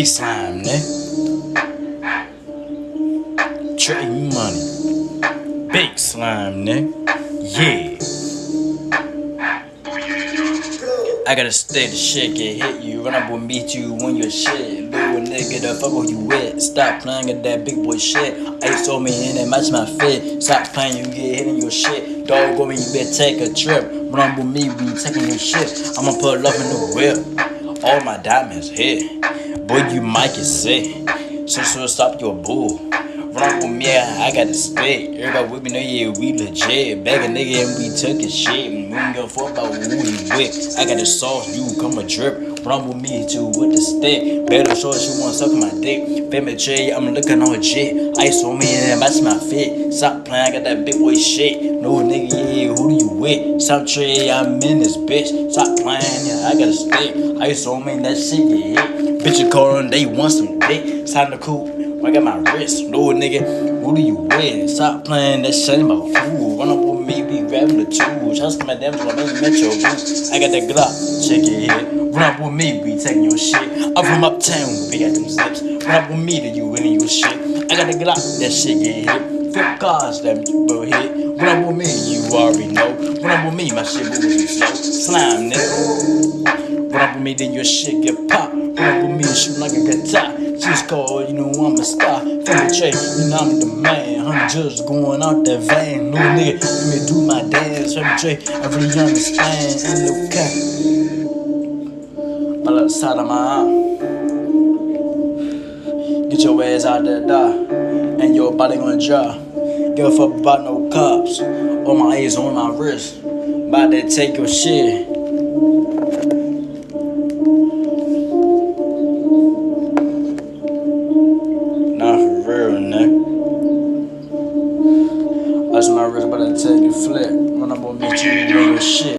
Big slime, nigga. Trey money. Big slime, nigga. Yeah. I gotta stay the shit, get hit you. Run up with me too when you're shit. Little nigga, the fuck where you with? Stop playing at that big boy shit. Ice on me and it match my fit. Stop playing, you get hit in your shit. Dog over, you better take a trip. Run up with me when you taking your shit. I'ma put love in the whip. All my diamonds hit. Boy, you might get sick. So stop your bull. Run up with me, I got the stick. Everybody with me know, yeah, we legit. Bag a nigga and we took his shit. We don't give a fuck about who he with. I got the sauce, you come a drip. Run with me too with the stick. Better show she wanna suck my dick. Family tree, I'm looking on legit. Ice on me and match my fit. Stop playing, I got that big boy shit. No nigga, yeah, who do you with? Stop tree, I'm in this bitch. Stop playing, yeah, I got a stick. Ice on me, that shit get hit. Bitch, calling, they want some dick. Sign the coupe. I got my wrist, no nigga, who do you with? Stop playing that shit about food. Run up with me, be grabbing the tools. Trust my damn when I met your boots. I got that Glock, check it here. Run up with me, we taking your shit. I'm from uptown, we got them zips. Run up with me, that you winning your shit. I got the Glock, that shit get hit. Flip cars, that will hit. Run up with me, you already know. Run up with me, my shit moving slow. Slime, nigga. Run up with me, then your shit get popped. Run up with me, shoot like a guitar. She's cold, you know I'm a star. Family Trey, you know I'm the man. 100 just going out that van. No nigga, let me do my dance. Family Trey, I really understand. And no cap. All outside of my arm. Get your ass out the door. And your body gonna drop. Give a fuck about no cops. All my eyes on my wrist. About to take your shit. Nah, for real, nigga. That's my wrist, about to take a flip. Run up on me, you know your shit.